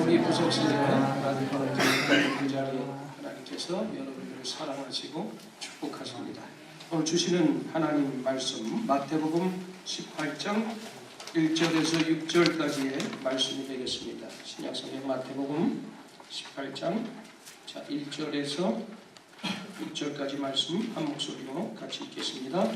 우리 부석순의 하나님 벌어지는 그 자리에 하나님께서 여러분들을 사랑하시고 축복하십니다. 오늘 주시는 하나님 말씀 마태복음 18장 1절에서 6절까지의 말씀이 되겠습니다. 신약성경 마태복음 18장 1절에서 6절까지 말씀 한 목소리로 같이 읽겠습니다.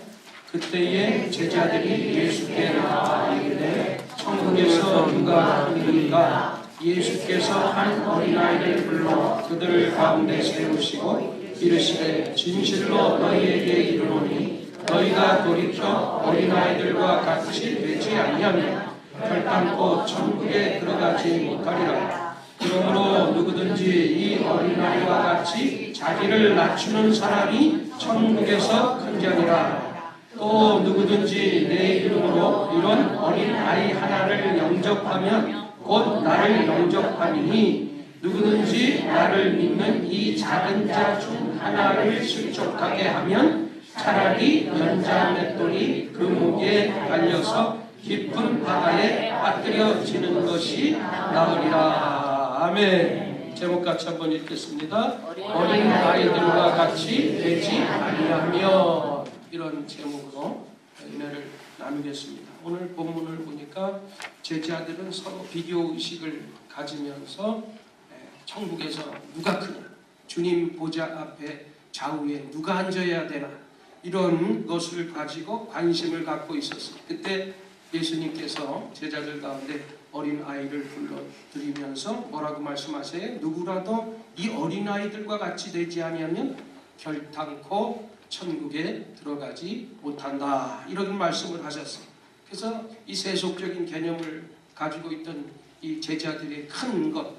그때에 제자들이 예수께 나와 이르되 천국에서 누가 크니까? 예수께서 한 어린아이를 불러 그들 가운데 세우시고 이르시되 진실로 너희에게 이르노니 너희가 돌이켜 어린아이들과 같이 되지 아니하면 결단코 천국에 들어가지 못하리라. 그러므로 누구든지 이 어린아이와 같이 자기를 낮추는 사람이 천국에서 큰 자니라. 또 누구든지 내 이름으로 이런 어린아이 하나를 영접하면 곧 나를 영접하니 누구든지 나를 믿는 이 작은 자 중 하나를 실족하게 하면 차라리 연자 맷돌이 그 목에 달려서 깊은 바다에 빠뜨려지는 것이 나으리라. 아멘. 제목 같이 한번 읽겠습니다. 어린 아이들과 같이 되지 아니하며, 이런 제목으로 은혜를 나누겠습니다. 오늘 본문을 보니까 제자들은 서로 비교 의식을 가지면서 천국에서 누가 크냐, 주님 보좌 앞에 좌우에 누가 앉아야 되나, 이런 것을 가지고 관심을 갖고 있었어요. 그때 예수님께서 제자들 가운데 어린아이를 불러드리면서 뭐라고 말씀하세요? 누구라도 이 어린아이들과 같이 되지 아니하면 결단코 천국에 들어가지 못한다, 이런 말씀을 하셨어요. 그래서 이 세속적인 개념을 가지고 있던 이 제자들의 큰 것,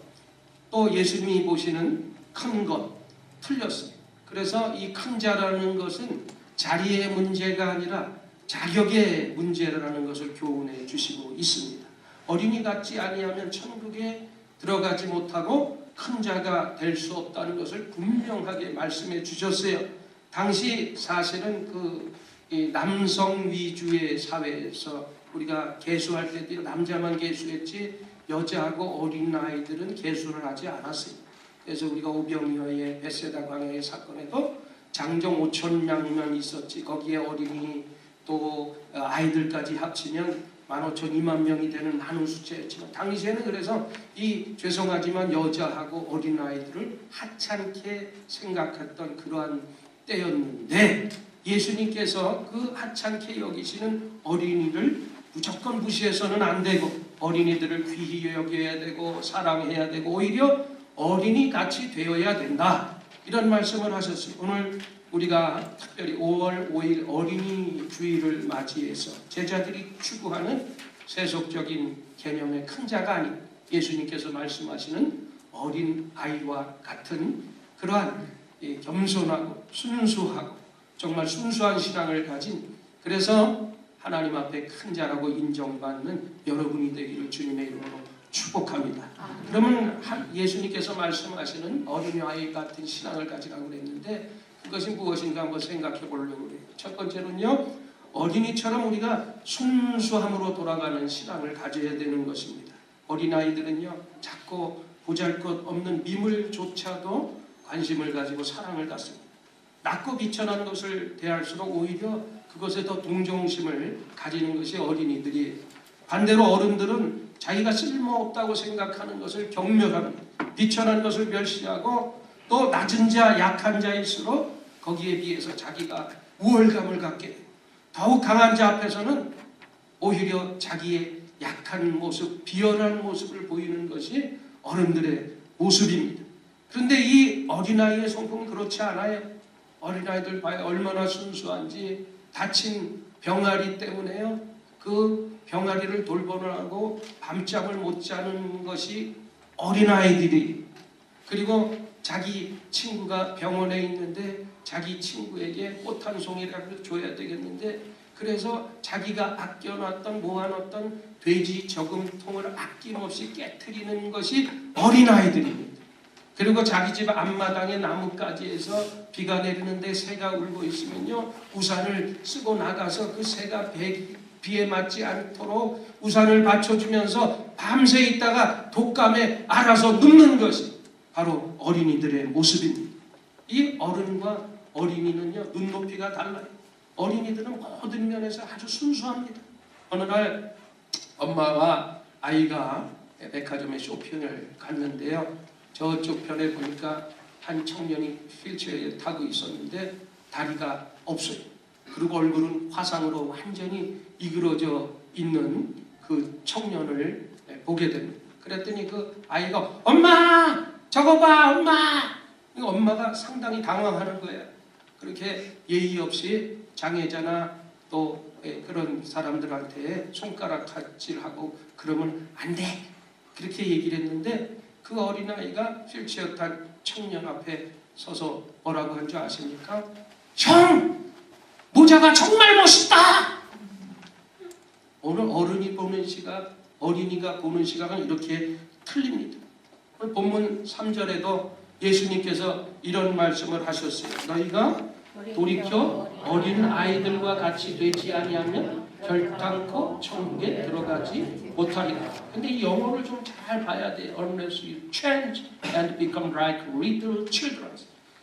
또 예수님이 보시는 큰 것 틀렸어요. 그래서 이 큰 자라는 것은 자리의 문제가 아니라 자격의 문제라는 것을 교훈해 주시고 있습니다. 어린이 같지 아니하면 천국에 들어가지 못하고 큰 자가 될 수 없다는 것을 분명하게 말씀해 주셨어요. 당시 사실은 남성 위주의 사회에서 우리가 계수할 때도 남자만 계수했지 여자하고 어린 아이들은 계수를 하지 않았어요. 그래서 우리가 오병이어의 벳세다 광야의 사건에도 장정 5,000명만 있었지, 거기에 어린이 또 아이들까지 합치면 15,000, 2만 명이 되는 많은 숫자였지만 당시에는 그래서 이 죄송하지만 여자하고 어린 아이들을 하찮게 생각했던 그러한 때였는데, 예수님께서 그 하찮게 여기시는 어린이를 무조건 무시해서는 안 되고 어린이들을 귀히 여겨야 되고 사랑해야 되고 오히려 어린이 같이 되어야 된다, 이런 말씀을 하셨어요. 오늘 우리가 특별히 5월 5일 어린이 주일을 맞이해서 제자들이 추구하는 세속적인 개념의 큰 자가 아닌 예수님께서 말씀하시는 어린 아이와 같은 그러한 겸손하고 순수하고 정말 순수한 신앙을 가진, 그래서 하나님 앞에 큰 자라고 인정받는 여러분이 되기를 주님의 이름으로 축복합니다. 그러면 예수님께서 말씀하시는 어린아이 같은 신앙을 가지라고 그랬는데 그것이 무엇인가 한번 생각해 보려고 그래요. 첫 번째는요, 어린이처럼 우리가 순수함으로 돌아가는 신앙을 가져야 되는 것입니다. 어린아이들은요, 작고 보잘것없는 미물조차도 관심을 가지고 사랑을 갖습니다. 낮고 비천한 것을 대할수록 오히려 그것에 더 동정심을 가지는 것이 어린이들이에요. 반대로 어른들은 자기가 쓸모없다고 생각하는 것을 경멸합니다. 비천한 것을 멸시하고 또 낮은 자, 약한 자일수록 거기에 비해서 자기가 우월감을 갖게 돼요. 더욱 강한 자 앞에서는 오히려 자기의 약한 모습, 비열한 모습을 보이는 것이 어른들의 모습입니다. 그런데 이 어린아이의 성품은 그렇지 않아요. 어린아이들 봐요. 얼마나 순수한지. 다친 병아리 때문에요, 그 병아리를 돌보느라고 밤잠을 못 자는 것이 어린아이들이. 그리고 자기 친구가 병원에 있는데 자기 친구에게 꽃 한 송이라도 줘야 되겠는데 그래서 자기가 아껴놨던 모아놨던 돼지 저금통을 아낌없이 깨트리는 것이 어린아이들입니다. 그리고 자기 집 앞마당에 나뭇가지에서 비가 내리는데 새가 울고 있으면요, 우산을 쓰고 나가서 그 새가 비에 맞지 않도록 우산을 받쳐주면서 밤새 있다가 독감에 알아서 눕는 것이 바로 어린이들의 모습입니다. 이 어른과 어린이는요, 눈높이가 달라요. 어린이들은 모든 면에서 아주 순수합니다. 어느 날 엄마와 아이가 백화점에 쇼핑을 갔는데요. 저쪽 편에 보니까 한 청년이 휠체어에 타고 있었는데 다리가 없어요. 그리고 얼굴은 화상으로 완전히 이그러져 있는 그 청년을 보게 됩니다. 그랬더니 그 아이가 엄마! 저거 봐! 엄마! 엄마가 상당히 당황하는 거예요. 그렇게 예의 없이 장애자나 또 그런 사람들한테 손가락 같질하고 그러면 안 돼! 그렇게 얘기를 했는데 그 어린아이가 휠체어 탄 청년 앞에 서서 뭐라고 한 줄 아십니까? 형! 모자가 정말 멋있다! 오늘 어른이 보는 시각, 어린이가 보는 시각은 이렇게 틀립니다. 본문 3절에도 예수님께서 이런 말씀을 하셨어요. 너희가 돌이켜 어린 아이들과 같이 되지 아니하면 결단코 천국에 들어가지 못하리라. 근데 이 영어를 좀 잘 봐야 돼요. Unless you change and become like little children.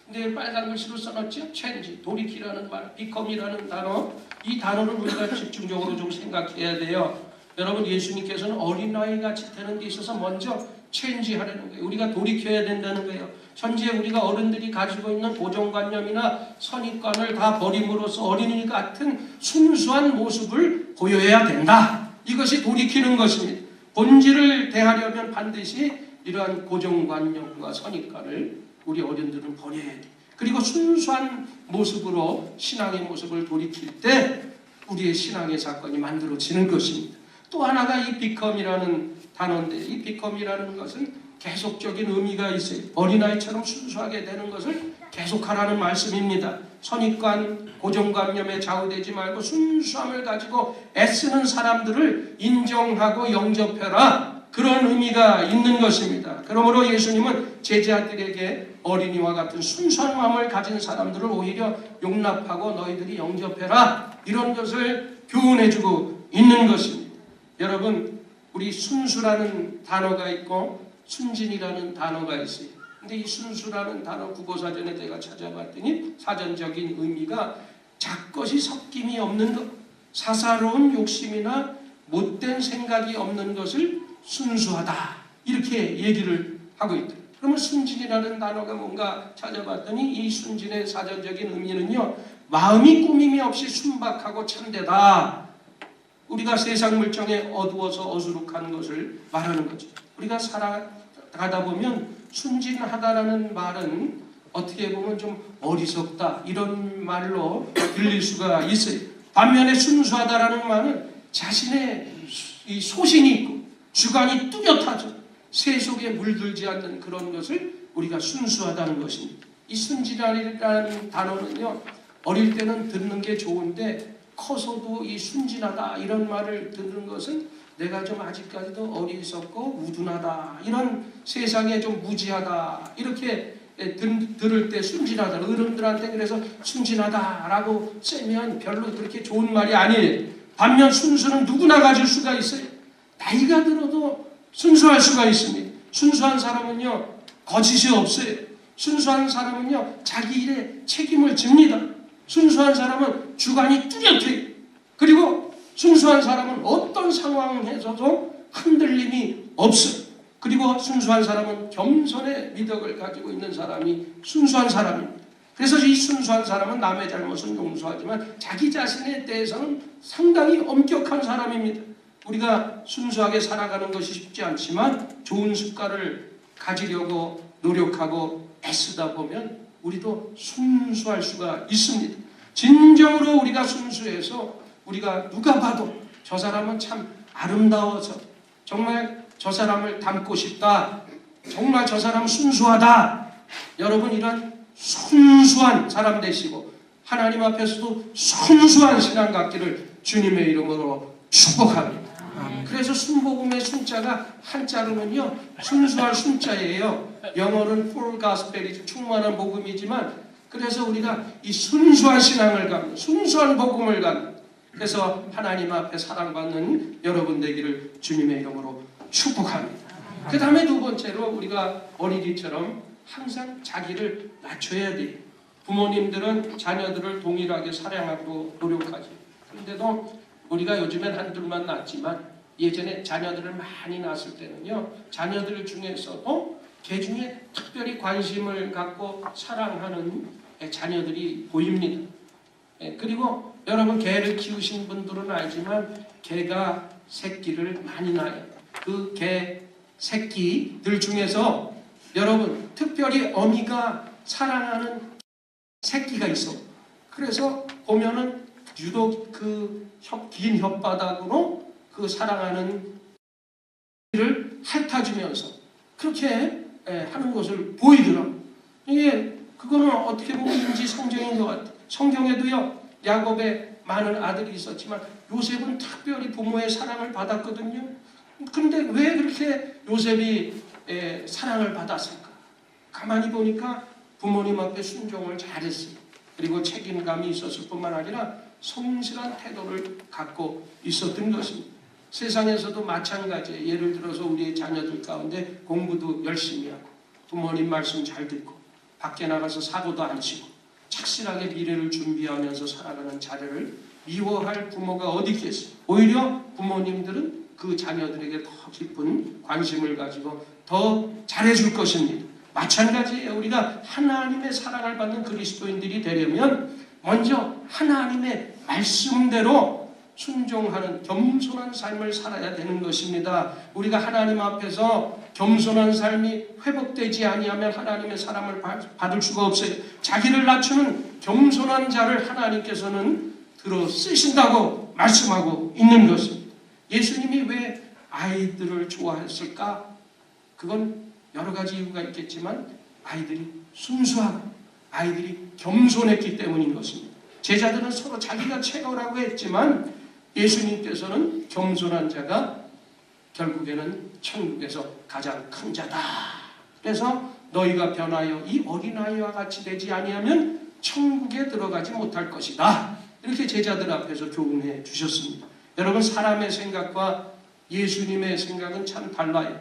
근데 빨간 글씨로 써놨죠? change, 돌이키라는 말, become이라는 단어. 이 단어를 우리가 집중적으로 좀 생각해야 돼요. 여러분, 예수님께서는 어린아이 같이 되는 데 있어서 먼저 체인지하려는 거예요. 우리가 돌이켜야 된다는 거예요. 현재 우리가 어른들이 가지고 있는 고정관념이나 선입관을 다 버림으로써 어린이 같은 순수한 모습을 보여야 된다. 이것이 돌이키는 것입니다. 본질을 대하려면 반드시 이러한 고정관념과 선입관을 우리 어른들은 버려야 돼. 그리고 순수한 모습으로 신앙의 모습을 돌이킬 때 우리의 신앙의 사건이 만들어지는 것입니다. 또 하나가 이 become이라는 단어인데, 이 become이라는 것은 계속적인 의미가 있어요. 어린아이처럼 순수하게 되는 것을 계속하라는 말씀입니다. 선입관, 고정관념에 좌우되지 말고 순수함을 가지고 애쓰는 사람들을 인정하고 영접해라. 그런 의미가 있는 것입니다. 그러므로 예수님은 제자들에게 어린이와 같은 순수한 마음을 가진 사람들을 오히려 용납하고 너희들이 영접해라. 이런 것을 교훈해주고 있는 것입니다. 여러분, 우리 순수라는 단어가 있고 순진이라는 단어가 있어요. 근데 이 순수라는 단어 국어사전에 제가 찾아봤더니 사전적인 의미가 작것이 섞임이 없는 것, 사사로운 욕심이나 못된 생각이 없는 것을 순수하다. 이렇게 얘기를 하고 있다. 그러면 순진이라는 단어가 뭔가 찾아봤더니 이 순진의 사전적인 의미는요, 마음이 꾸밈이 없이 순박하고 참되다. 우리가 세상 물정에 어두워서 어수룩한 것을 말하는 거죠. 우리가 살아가다 보면 순진하다라는 말은 어떻게 보면 좀 어리석다 이런 말로 들릴 수가 있어요. 반면에 순수하다라는 말은 자신의 이 소신이 있고 주관이 뚜렷하죠. 새 속에 물들지 않는 그런 것을 우리가 순수하다는 것입니다. 이 순진이라는 단어는요, 어릴 때는 듣는 게 좋은데 커서도 이 순진하다 이런 말을 듣는 것은 내가 좀 아직까지도 어리석고 우둔하다, 이런 세상에 좀 무지하다, 이렇게 들을 때 순진하다, 어른들한테 그래서 순진하다라고 쓰면 별로 그렇게 좋은 말이 아니에요. 반면 순수는 누구나 가질 수가 있어요. 나이가 들어도 순수할 수가 있습니다. 순수한 사람은요, 거짓이 없어요. 순수한 사람은요, 자기 일에 책임을 집니다. 순수한 사람은 주관이 뚜렷해요. 그리고 순수한 사람은 어떤 상황에서도 흔들림이 없어요. 그리고 순수한 사람은 겸손의 미덕을 가지고 있는 사람이 순수한 사람입니다. 그래서 이 순수한 사람은 남의 잘못은 용서하지만 자기 자신에 대해서는 상당히 엄격한 사람입니다. 우리가 순수하게 살아가는 것이 쉽지 않지만 좋은 습관을 가지려고 노력하고 애쓰다 보면 우리도 순수할 수가 있습니다. 진정으로 우리가 순수해서 우리가 누가 봐도 저 사람은 참 아름다워서 정말 저 사람을 닮고 싶다, 정말 저 사람은 순수하다. 여러분, 이런 순수한 사람 되시고 하나님 앞에서도 순수한 신앙 갖기를 주님의 이름으로 축복합니다. 그래서 순복음의 순자가 한자로는요, 순수할 순자예요. 영어는 full gospel이죠. 충만한 복음이지만, 그래서 우리가 이 순수한 신앙을 갖는, 순수한 복음을 갖는, 그래서 하나님 앞에 사랑받는 여러분 되기를 주님의 이름으로 축복합니다. 그 다음에 두 번째로 우리가 어린이처럼 항상 자기를 낮춰야 돼요. 부모님들은 자녀들을 동일하게 사랑하고 노력하지. 그런데도 우리가 요즘엔 한둘만 낳지만 예전에 자녀들을 많이 낳았을 때는요, 자녀들 중에서도 개 중에 특별히 관심을 갖고 사랑하는 자녀들이 보입니다. 그리고 여러분 개를 키우신 분들은 알지만 개가 새끼를 많이 낳아요. 그 개 새끼들 중에서 여러분 특별히 어미가 사랑하는 새끼가 있어. 그래서 보면은 유독 그 긴 혓바닥으로 그 사랑하는 를 핥아주면서 그렇게 하는 것을 보이더라. 이게 그거는 어떻게 보면 인지 성경인 것 같아. 성경에도요, 야곱의 많은 아들이 있었지만 요셉은 특별히 부모의 사랑을 받았거든요. 그런데 왜 그렇게 요셉이 사랑을 받았을까? 가만히 보니까 부모님 앞에 순종을 잘했어요. 그리고 책임감이 있었을 뿐만 아니라 성실한 태도를 갖고 있었던 것입니다. 세상에서도 마찬가지예요. 예를 들어서 우리의 자녀들 가운데 공부도 열심히 하고 부모님 말씀 잘 듣고 밖에 나가서 사고도 안 치고 착실하게 미래를 준비하면서 살아가는 자녀를 미워할 부모가 어디 있겠어요? 오히려 부모님들은 그 자녀들에게 더 깊은 관심을 가지고 더 잘해줄 것입니다. 마찬가지예요. 우리가 하나님의 사랑을 받는 그리스도인들이 되려면 먼저 하나님의 말씀대로 순종하는 겸손한 삶을 살아야 되는 것입니다. 우리가 하나님 앞에서 겸손한 삶이 회복되지 아니하면 하나님의 사랑을 받을 수가 없어요. 자기를 낮추는 겸손한 자를 하나님께서는 들어 쓰신다고 말씀하고 있는 것입니다. 예수님이 왜 아이들을 좋아했을까? 그건 여러 가지 이유가 있겠지만 아이들이 순수하고 아이들이 겸손했기 때문인 것입니다. 제자들은 서로 자기가 최고라고 했지만 예수님께서는 겸손한 자가 결국에는 천국에서 가장 큰 자다. 그래서 너희가 변하여 이 어린아이와 같이 되지 아니하면 천국에 들어가지 못할 것이다. 이렇게 제자들 앞에서 교훈해 주셨습니다. 여러분, 사람의 생각과 예수님의 생각은 참 달라요.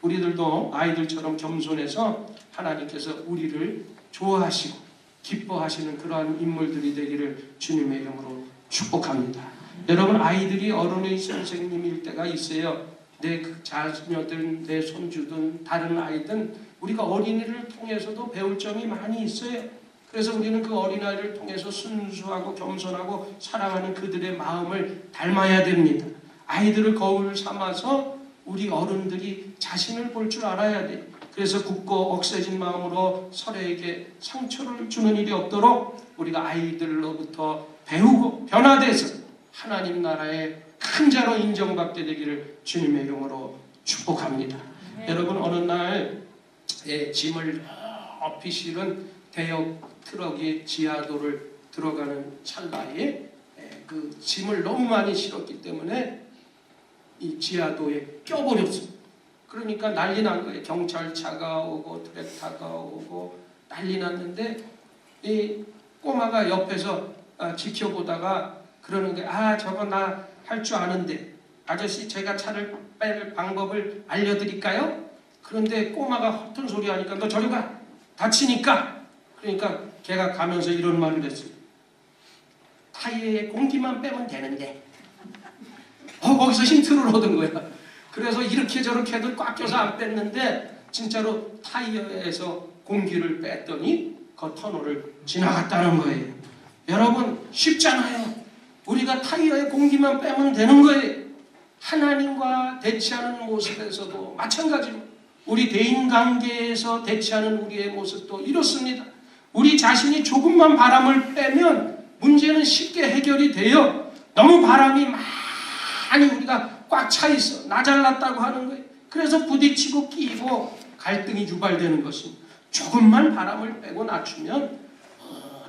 우리들도 아이들처럼 겸손해서 하나님께서 우리를 좋아하시고 기뻐하시는 그러한 인물들이 되기를 주님의 이름으로 축복합니다. 여러분, 아이들이 어른의 선생님일 때가 있어요. 내 자녀들, 내 손주든 다른 아이든 우리가 어린이를 통해서도 배울 점이 많이 있어요. 그래서 우리는 그 어린아이를 통해서 순수하고 겸손하고 사랑하는 그들의 마음을 닮아야 됩니다. 아이들을 거울 삼아서 우리 어른들이 자신을 볼 줄 알아야 돼요. 그래서 굳고 억세진 마음으로 서로에게 상처를 주는 일이 없도록 우리가 아이들로부터 배우고 변화돼서 하나님 나라의 큰 자로 인정받게 되기를 주님의 이름으로 축복합니다. 여러분, 어느 날 짐을 높이 실은 대형 트럭이 지하도를 들어가는 찰나에 그 짐을 너무 많이 실었기 때문에 이 지하도에 껴버렸어요. 그러니까 난리 난 거예요. 경찰차가 오고 트랙터가 오고 난리 났는데 이 꼬마가 옆에서 지켜보다가 그러는 게, 저거 나 할 줄 아는데 아저씨 제가 차를 뺄 방법을 알려드릴까요? 그런데 꼬마가 허튼 소리 하니까 너 저리 가, 다치니까. 그러니까 걔가 가면서 이런 말을 했어요. 타이어에 공기만 빼면 되는데. 거기서 힌트를 얻은 거야. 그래서 이렇게 저렇게 해도 꽉 껴서 안 뺐는데 진짜로 타이어에서 공기를 뺐더니 그 터널을 지나갔다는 거예요. 여러분, 쉽잖아요. 우리가 타이어에 공기만 빼면 되는 거예요. 하나님과 대치하는 모습에서도 마찬가지로 우리 대인관계에서 대치하는 우리의 모습도 이렇습니다. 우리 자신이 조금만 바람을 빼면 문제는 쉽게 해결이 돼요. 너무 바람이 많이 우리가 꽉 차 있어. 나 잘났다고 하는 거예요. 그래서 부딪히고 끼고 갈등이 유발되는 것입니다. 조금만 바람을 빼고 낮추면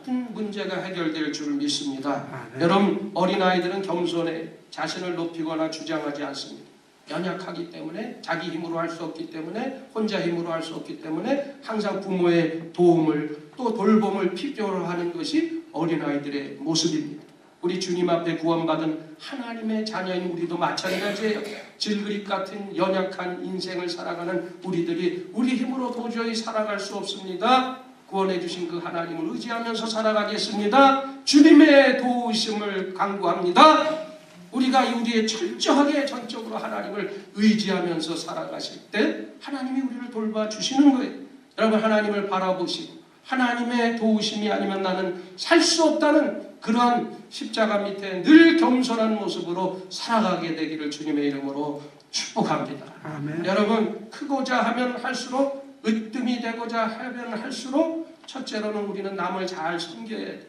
모든 문제가 해결될 줄 믿습니다. 여러분, 어린아이들은 겸손해 자신을 높이거나 주장하지 않습니다. 연약하기 때문에, 자기 힘으로 할 수 없기 때문에, 혼자 힘으로 할 수 없기 때문에 항상 부모의 도움을 또 돌봄을 필요로 하는 것이 어린아이들의 모습입니다. 우리 주님 앞에 구원받은 하나님의 자녀인 우리도 마찬가지예요. 질그릇 같은 연약한 인생을 살아가는 우리들이 우리 힘으로 도저히 살아갈 수 없습니다. 구원해 주신 그 하나님을 의지하면서 살아가겠습니다. 주님의 도우심을 간구합니다. 우리가 우리의 철저하게 전적으로 하나님을 의지하면서 살아가실 때 하나님이 우리를 돌봐주시는 거예요. 여러분, 하나님을 바라보시고 하나님의 도우심이 아니면 나는 살 수 없다는 그러한 십자가 밑에 늘 겸손한 모습으로 살아가게 되기를 주님의 이름으로 축복합니다. 아멘. 여러분, 크고자 하면 할수록, 으뜸이 되고자 하면 할수록 첫째로는 우리는 남을 잘 섬겨야 돼요.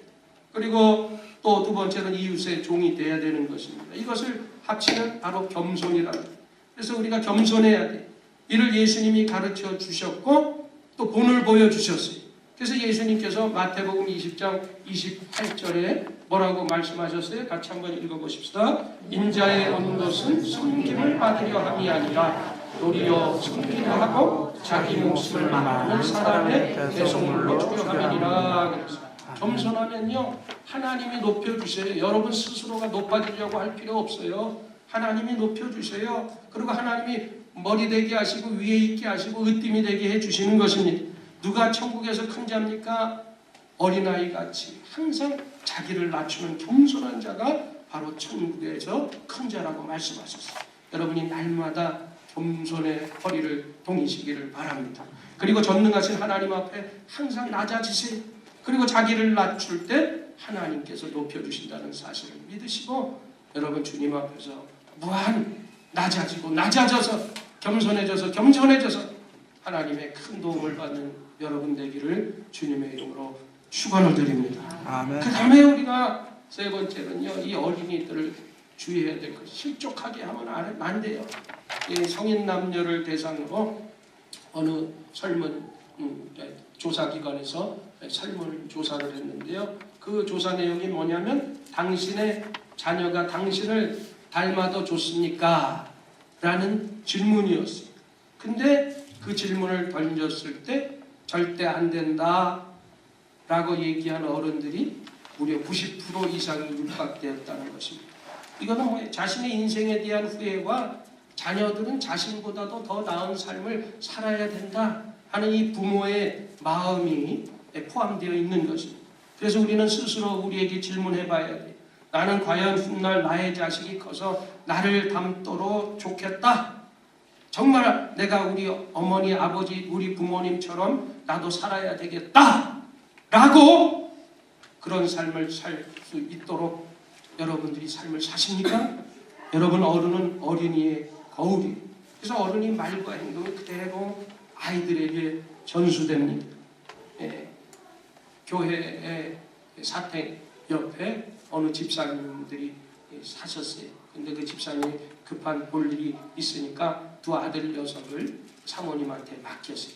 그리고 또 두 번째는 이웃의 종이 되어야 되는 것입니다. 이것을 합치면 바로 겸손이라는 거예요. 그래서 우리가 겸손해야 돼요. 이를 예수님이 가르쳐 주셨고 또 본을 보여주셨어요. 그래서 예수님께서 마태복음 20장 28절에 뭐라고 말씀하셨어요? 같이 한번 읽어보십시다. 인자에 온 것은 섬김을 받으려 함이 아니라 도리어 섬기려 하고 자기 목숨을 많은 사람의 대속물로 주려 함이니라. 그랬어요. 겸손하면요 하나님이 높여주세요. 여러분 스스로가 높아지려고 할 필요 없어요. 하나님이 높여주세요. 그리고 하나님이 머리 되게 하시고 위에 있게 하시고 으뜸이 되게 해주시는 것입니다. 누가 천국에서 큰 자입니까? 어린아이같이 항상 자기를 낮추는 겸손한 자가 바로 천국에서 큰 자라고 말씀하셨어요. 여러분이 날마다 겸손의 허리를 동이시기를 바랍니다. 그리고 전능하신 하나님 앞에 항상 낮아지세요. 그리고 자기를 낮출 때 하나님께서 높여주신다는 사실을 믿으시고 여러분 주님 앞에서 무한 낮아지고 낮아져서 겸손해져서 하나님의 큰 도움을 받는 여러분 되기를 주님의 이름으로 축원을 드립니다. 아멘. 그 다음에 우리가 세 번째는요, 이 어린이들을 주의해야 될 것. 실족하게 하면 안 돼요. 이 성인 남녀를 대상으로 어느 설문 조사기관에서 설문 조사를 했는데요. 그 조사 내용이 뭐냐면 당신의 자녀가 당신을 닮아도 좋습니까? 라는 질문이었어요. 근데 그 질문을 던졌을 때 절대 안 된다 라고 얘기한 어른들이 무려 90% 이상이 육박되었다는 것입니다. 이거는 뭐예요? 자신의 인생에 대한 후회와 자녀들은 자신보다도 더 나은 삶을 살아야 된다 하는 이 부모의 마음이 포함되어 있는 것입니다. 그래서 우리는 스스로 우리에게 질문해 봐야 돼요. 나는 과연 훗날 나의 자식이 커서 나를 닮도록 좋겠다. 정말 내가 우리 어머니, 아버지, 우리 부모님처럼 나도 살아야 되겠다. 라고 그런 삶을 살 수 있도록 여러분들이 삶을 사십니까? 여러분 어른은 어린이의 거울이에요. 그래서 어른이 말과 행동이 그대로 아이들에게 전수됩니다. 교회의 사택 옆에 어느 집사님들이 사셨어요. 근데 그 집사님이 급한 볼 일이 있으니까 두 아들 녀석을 사모님한테 맡겼어요.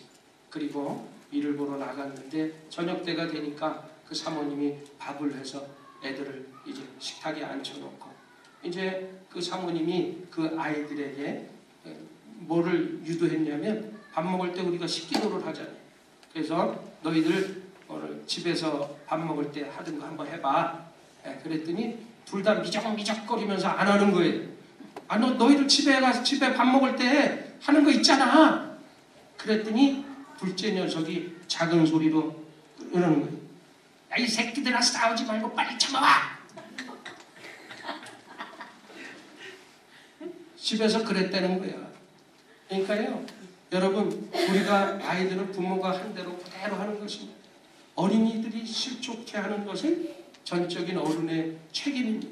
그리고 일을 보러 나갔는데 저녁 때가 되니까 그 사모님이 밥을 해서 애들을 이제 식탁에 앉혀놓고 이제 그 사모님이 그 아이들에게 뭐를 유도했냐면 밥 먹을 때 우리가 식기도를 하잖아요. 그래서 너희들 오늘 집에서 밥 먹을 때 하던 거 한번 해봐. 그랬더니 둘 다 미적미적거리면서 안 하는 거예요. 너희들 집에 가서 집에 밥 먹을 때 하는 거 있잖아. 그랬더니 둘째 녀석이 작은 소리로 이러는 거예요. 야, 이 새끼들아 싸우지 말고 빨리 참아봐. 집에서 그랬다는 거야. 그러니까요, 여러분 우리가 아이들은 부모가 한 대로 그대로 하는 것입니다. 어린이들이 실족해 하는 것은 전적인 어른의 책임입니다.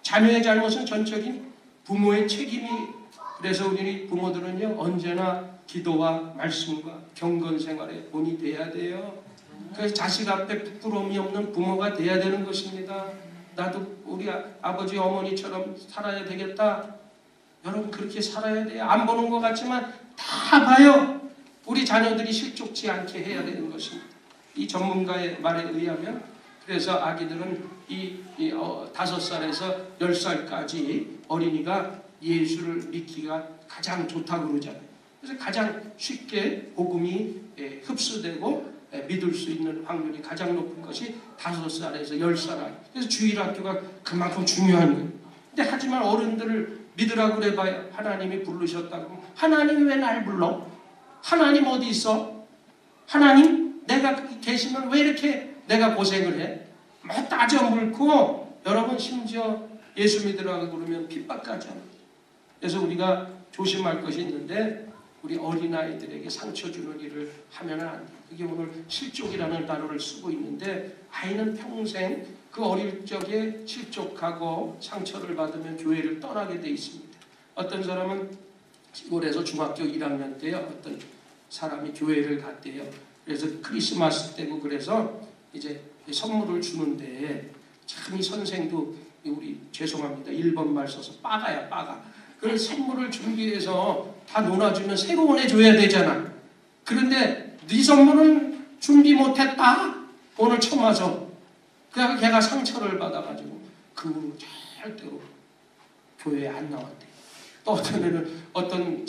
자녀의 잘못은 전적인 부모의 책임이에요. 그래서 우리 부모들은요 언제나 기도와 말씀과 경건 생활에 본이 돼야 돼요. 그래서 자식 앞에 부끄러움이 없는 부모가 돼야 되는 것입니다. 나도 우리 아버지 어머니처럼 살아야 되겠다. 여러분 그렇게 살아야 돼요. 안 보는 것 같지만 다 봐요. 우리 자녀들이 실족지 않게 해야 되는 것입니다. 이 전문가의 말에 의하면 그래서 아기들은 5살에서 10살까지 어린이가 예수를 믿기가 가장 좋다고 그러잖아요. 그래서 가장 쉽게 복음이 흡수되고 믿을 수 있는 확률이 가장 높은 것이 5살에서 10살. 그래서 주일학교가 그만큼 중요한 거예요. 근데 하지만 어른들을 믿으라고 그래봐야 하나님이 부르셨다고. 하나님이 왜 날 불러? 하나님 어디 있어? 하나님 내가 계시면 왜 이렇게 내가 고생을 해? 뭐 따져 물고 여러분 심지어 예수 믿으라고 그러면 핍박까지 합니다. 그래서 우리가 조심할 것이 있는데 우리 어린아이들에게 상처 주는 일을 하면 안 돼요. 그게 오늘 실족이라는 단어를 쓰고 있는데 아이는 평생 그 어릴 적에 실족하고 상처를 받으면 교회를 떠나게 돼 있습니다. 어떤 사람은 시골에서 중학교 1학년 때요. 어떤 사람이 교회를 갔대요. 그래서 크리스마스 때고 그래서 이제 선물을 주는데 참 이 선생도 우리 죄송합니다. 1번 말 써서 빠가야 빠가. 그 선물을 준비해서 다 놀아주면 새로운 애 줘야 되잖아. 그런데 네 선물은 준비 못했다. 오늘 처음 와서. 그래서 걔가 상처를 받아가지고 그 후로 절대로 교회에 안 나왔대. 또 어떤 애는 어떤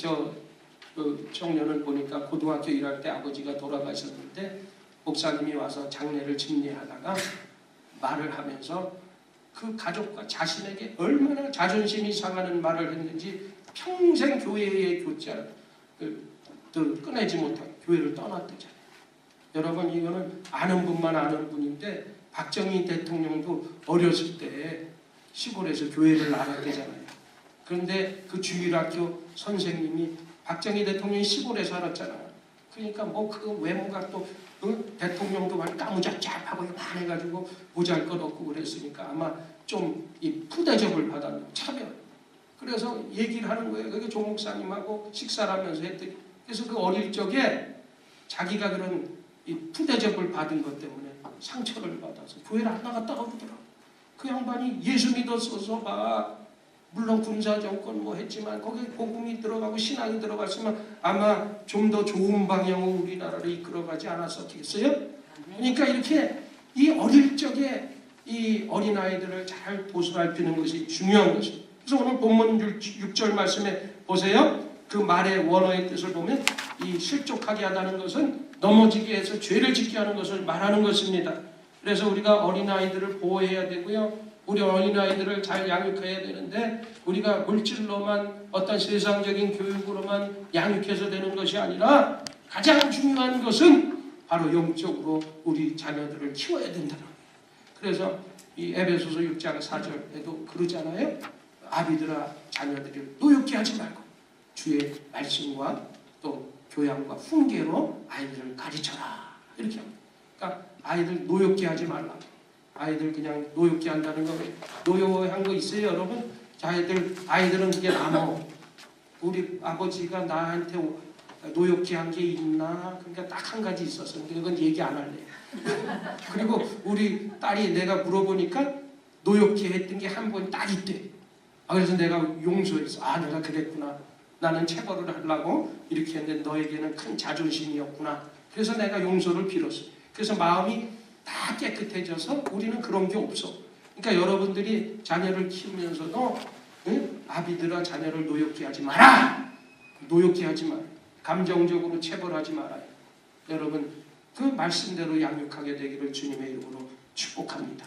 그 청년을 보니까 고등학교 1할 때 아버지가 돌아가셨는데 목사님이 와서 장례를 집례하다가 말을 하면서 그 가족과 자신에게 얼마나 자존심이 상하는 말을 했는지 평생 교회의 교자를 꺼내지 못하고 교회를 떠났대잖아요. 여러분 이거는 아는 분만 아는 분인데 박정희 대통령도 어렸을 때 시골에서 교회를 나갔대잖아요. 그런데 그 주일학교 선생님이 박정희 대통령이 시골에 살았잖아요. 그러니까 뭐 그 외모가 또 대통령도 많이 까무잡잡하고 이만해가지고 보잘것없고 그랬으니까 아마 좀 이 푸대접을 받았는 차별. 그래서 얘기를 하는 거예요. 그게 조 목사님하고 식사를 하면서 했더니 그래서 그 어릴 적에 자기가 그런 이 푸대접을 받은 것 때문에 상처를 받아서 교회를 안 나갔다고 그러더라고. 그 양반이 예수 믿었어서 봐. 물론 군사 정권 뭐 했지만 거기에 복음이 들어가고 신앙이 들어갔으면 아마 좀 더 좋은 방향으로 우리나라를 이끌어가지 않았었겠어요? 그러니까 이렇게 이 어릴 적에 이 어린아이들을 잘 보살피는 것이 중요한 것입니다. 그래서 오늘 본문 6절 말씀에 보세요. 그 말의 원어의 뜻을 보면 이 실족하게 하다는 것은 넘어지게 해서 죄를 짓게 하는 것을 말하는 것입니다. 그래서 우리가 어린아이들을 보호해야 되고요. 우리 어린아이들을 잘 양육해야 되는데 우리가 물질로만 어떤 세상적인 교육으로만 양육해서 되는 것이 아니라 가장 중요한 것은 바로 영적으로 우리 자녀들을 키워야 된다는 거예요. 그래서 이 에베소서 6장 4절에도 그러잖아요. 아비들아 자녀들을 노엽게 하지 말고 주의 말씀과 또 교양과 훈계로 아이들을 가르쳐라. 이렇게 합니다. 그러니까 아이들 노엽게 하지 말라. 아이들 그냥 노엽게 한다는 거 노여한 거 있어요 여러분? 아이들은 그게 남어. 우리 아버지가 나한테 노엽게 한 게 있나? 그러니까 딱 한 가지 있었어. 그건 얘기 안 할래. 그리고 우리 딸이 내가 물어보니까 노엽게 했던 게 한 번 딱 있대. 그래서 내가 용서했어. 내가 그랬구나. 나는 체벌을 하려고 이렇게 했는데 너에게는 큰 자존심이었구나. 그래서 내가 용서를 빌었어. 그래서 마음이 다 깨끗해져서 우리는 그런 게 없어. 그러니까 여러분들이 자녀를 키우면서도 아비들아 자녀를 노엽게 하지 마라. 노엽게 하지 마라. 감정적으로 체벌하지 말아요. 여러분 그 말씀대로 양육하게 되기를 주님의 이름으로 축복합니다.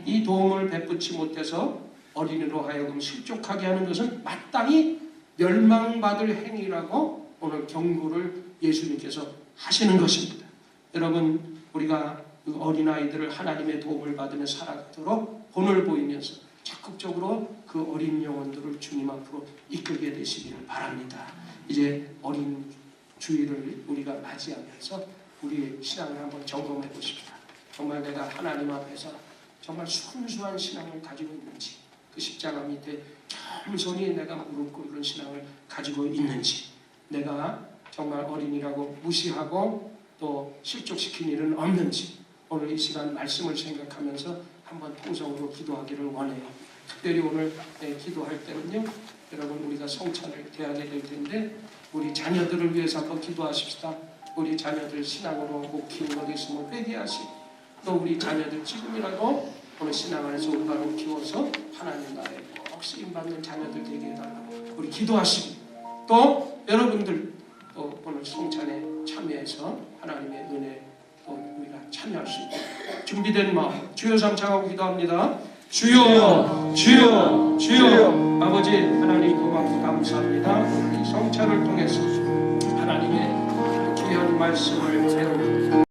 이 도움을 베푸지 못해서 어린이로 하여금 실족하게 하는 것은 마땅히 멸망받을 행위라고 오늘 경고를 예수님께서 하시는 것입니다. 여러분 우리가 그 어린아이들을 하나님의 도움을 받으며 살아가도록 본을 보이면서 적극적으로 그 어린 영혼들을 주님 앞으로 이끌게 되시기를 바랍니다. 이제 어린 주일을 우리가 맞이하면서 우리의 신앙을 한번 점검해 보십시다. 정말 내가 하나님 앞에서 정말 순수한 신앙을 가지고 있는지, 그 십자가 밑에 겸손히 내가 무릎 꿇는 신앙을 가지고 있는지, 내가 정말 어린이라고 무시하고 또 실족시킨 일은 없는지, 오늘 이 시간 말씀을 생각하면서 한번 통성으로 기도하기를 원해요. 특별히 오늘 기도할 때는요, 여러분 우리가 성찬을 대하게 될 텐데 우리 자녀들을 위해서 한번 기도하십시다. 우리 자녀들 신앙으로 못 키운 것 있으면 회개하시고, 또 우리 자녀들 지금이라도 오늘 신앙 안에서 올바로 키워서 하나님 나라에 꼭 쓰임받는 자녀들 되게 해달라고 우리 기도하시고, 또 여러분들 또 오늘 성찬에 참여해서 하나님의 은혜 또 참여할 수 있게 준비된 마음 주여 삼창하고 기도합니다. 주여 주여 주여 아버지 하나님 고맙고 감사합니다. 오늘 이 성찬을 통해서 하나님의 귀한 말씀을